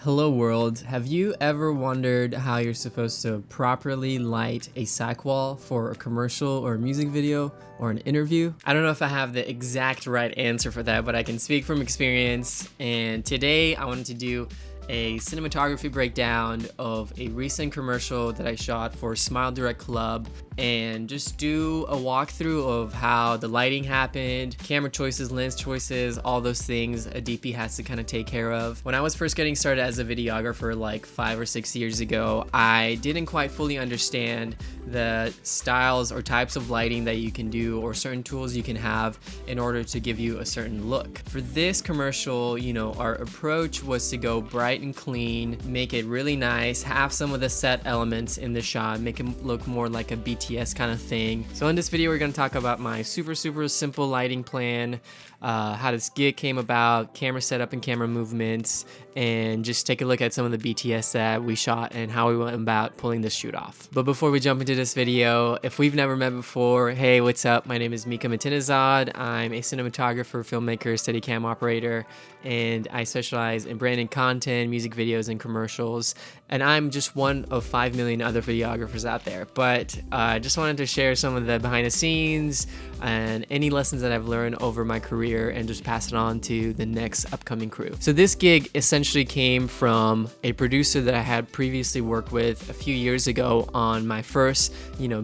Hello world, have you ever wondered how you're supposed to properly light a cyc wall for a commercial or a music video or an interview? I don't know if I have the exact right answer for that, but I can speak from experience, and today I wanted to do a cinematography breakdown of a recent commercial that I shot for Smile Direct Club and just do a walkthrough of how the lighting happened, camera choices, lens choices, all those things a DP has to kind of take care of. When I was first getting started as a videographer like 5 or 6 years ago, I didn't quite fully understand the styles or types of lighting that you can do or certain tools you can have in order to give you a certain look. For this commercial, our approach was to go bright and clean, make it really nice, have some of the set elements in the shot, make it look more like a BTS kind of thing. So in this video, we're going to talk about my super simple lighting plan, how this gig came about, camera setup and camera movements, and just take a look at some of the BTS that we shot and how we went about pulling this shoot off. But before we jump into this video, if we've never met before, hey, what's up? My name is Mika Matinazad. I'm a cinematographer, filmmaker, Steadicam operator, and I specialize in branding content, music videos, and commercials. And I'm just one of 5 million other videographers out there. But I just wanted to share some of the behind the scenes and any lessons that I've learned over my career and just pass it on to the next upcoming crew. So this gig essentially came from a producer that I had previously worked with a few years ago on my first,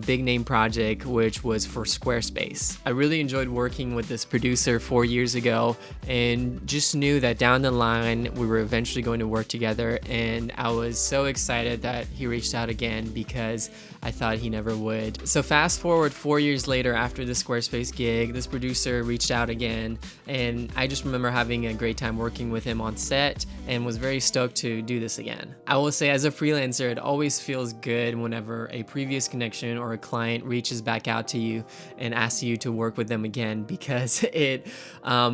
big name project, which was for Squarespace. I really enjoyed working with this producer 4 years ago and just knew that down the line we were eventually going to work together, and I was so excited that he reached out again because I thought he never would. So fast forward 4 years later, after the Squarespace gig, this producer reached out again, and I just remember having a great time working with him on set and was very stoked to do this again. I will say, as a freelancer, it always feels good whenever a previous connection or a client reaches back out to you and asks you to work with them again, because it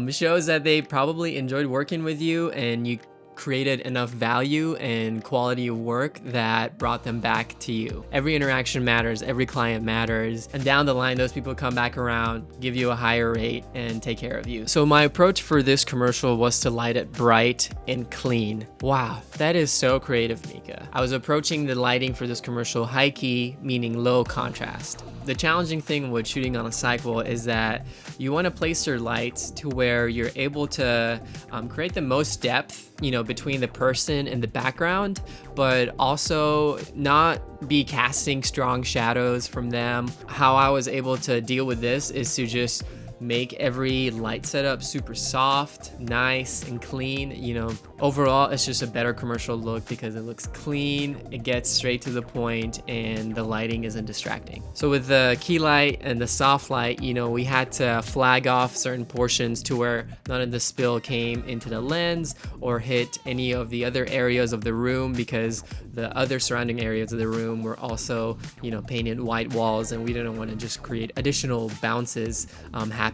shows that they probably enjoyed working with you and you created enough value and quality of work that brought them back to you. Every interaction matters, every client matters, and down the line those people come back around, give you a higher rate, and take care of you. So my approach for this commercial was to light it bright and clean. Wow, that is so creative, Mika. I was approaching the lighting for this commercial high key, meaning low contrast. The challenging thing with shooting on a cycle is that you want to place your lights to where you're able to create the most depth between the person and the background, but also not be casting strong shadows from them. How I was able to deal with this is to just make every light setup super soft, nice, and clean. Overall, it's just a better commercial look because it looks clean, it gets straight to the point, and the lighting isn't distracting. So with the key light and the soft light, we had to flag off certain portions to where none of the spill came into the lens or hit any of the other areas of the room, because the other surrounding areas of the room were also, painted white walls, and we didn't want to just create additional bounces happening.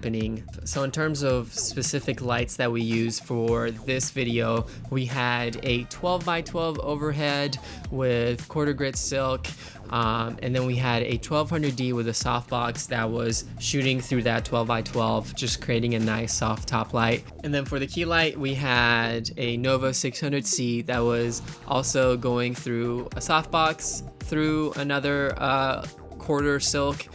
So in terms of specific lights that we used for this video, we had a 12 by 12 overhead with quarter grit silk, and then we had a 1200D with a softbox that was shooting through that 12 by 12, just creating a nice soft top light. And then for the key light, we had a Nova 600C that was also going through a softbox through another quarter silk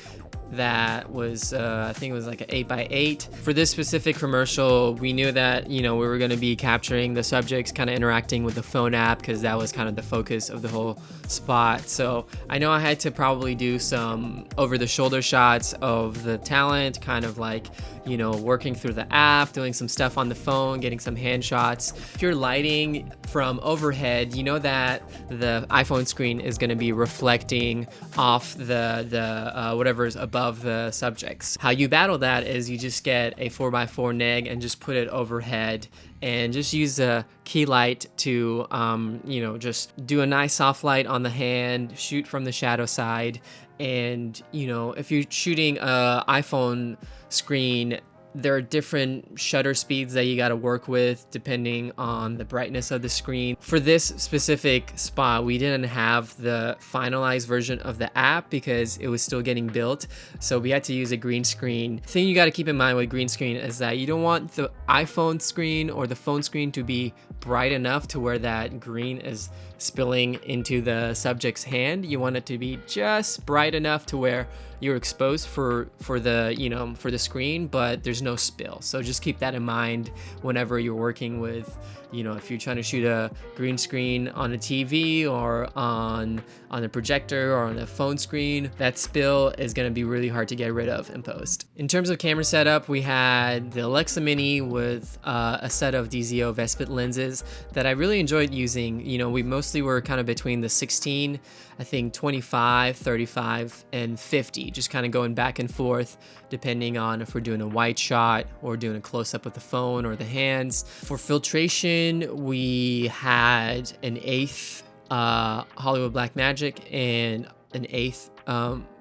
that was I think it was like an 8x8. For this specific commercial, we knew that we were going to be capturing the subjects kind of interacting with the phone app, because that was kind of the focus of the whole spot. So I know I had to probably do some over the shoulder shots of the talent, kind of like working through the app, doing some stuff on the phone, getting some hand shots. If you're lighting from overhead, you know that the iPhone screen is going to be reflecting off the whatever is above the subjects. How you battle that is you just get a 4x4 neg and just put it overhead and just use a key light to just do a nice soft light on the hand, shoot from the shadow side. And if you're shooting a iPhone screen, There are different shutter speeds that you got to work with depending on the brightness of the screen. For this specific spot, we didn't have the finalized version of the app because it was still getting built. So we had to use a green screen. The thing you got to keep in mind with green screen is that you don't want the iPhone screen or the phone screen to be bright enough to where that green is spilling into the subject's hand. You want it to be just bright enough to where you're exposed for the screen, but there's no spill. So just keep that in mind whenever you're working with, if you're trying to shoot a green screen on a TV or on a projector or on a phone screen, that spill is going to be really hard to get rid of in post. In terms of camera setup, we had the Alexa Mini with a set of DZO Vespit lenses that I really enjoyed using. We mostly were kind of between the 16, I think 25, 35, and 50, just kind of going back and forth depending on if we're doing a wide shot or doing a close-up with the phone or the hands. For filtration, we had an 8th Hollywood Blackmagic and an 8th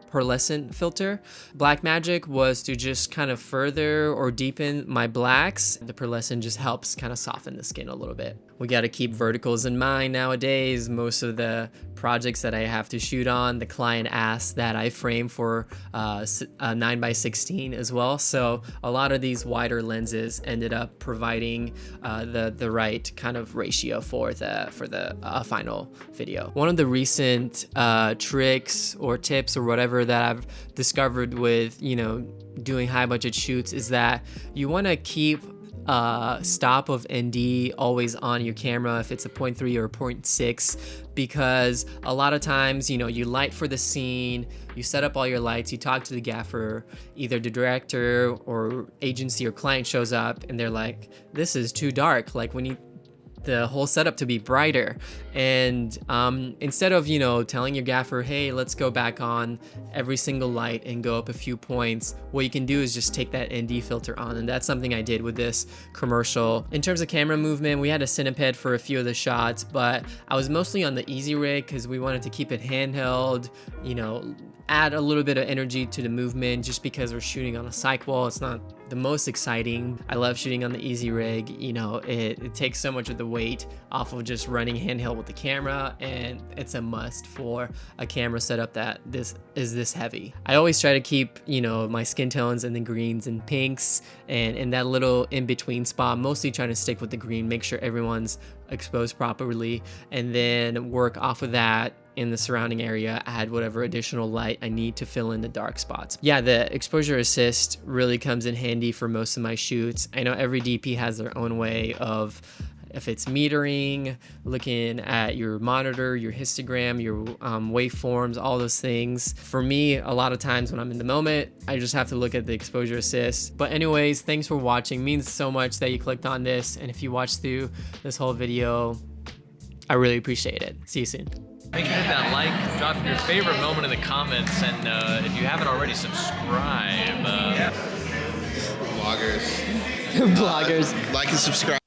pearlescent filter. Blackmagic was to just kind of further or deepen my blacks. The pearlescent just helps kind of soften the skin a little bit. We got to keep verticals in mind nowadays. Most of the projects that I have to shoot on, the client asks that I frame for 9x16 as well. So a lot of these wider lenses ended up providing the right kind of ratio for the final video. One of the recent tricks or tips or whatever that I've discovered with doing high budget shoots is that you want to keep stop of ND always on your camera if it's a 0.3 or a 0.6, because a lot of times you light for the scene, you set up all your lights, you talk to the gaffer, either the director or agency or client shows up and they're like, this is too dark, like we need the whole setup to be brighter. And instead of telling your gaffer, hey, let's go back on every single light and go up a few points, what you can do is just take that ND filter on, and that's something I did with this commercial. In terms of camera movement, we had a Cineped for a few of the shots, but I was mostly on the easy rig because we wanted to keep it handheld, add a little bit of energy to the movement just because we're shooting on a cyc wall. It's not the most exciting. I love shooting on the easy rig. It takes so much of the weight off of just running handheld with the camera, and it's a must for a camera setup that is this heavy. I always try to keep my skin tones in the greens and pinks, and in that little in-between spot, mostly trying to stick with the green, make sure everyone's exposed properly, and then work off of that in the surrounding area, add whatever additional light I need to fill in the dark spots. Yeah, the exposure assist really comes in handy for most of my shoots. I know every DP has their own way of, if it's metering, looking at your monitor, your histogram, your waveforms, all those things. For me, a lot of times when I'm in the moment, I just have to look at the exposure assist. But anyways, thanks for watching. It means so much that you clicked on this, and if you watched through this whole video, I really appreciate it. See you soon. Make sure to hit that like, drop your favorite moment in the comments, and if you haven't already, subscribe. Vloggers. Bloggers. Like and subscribe.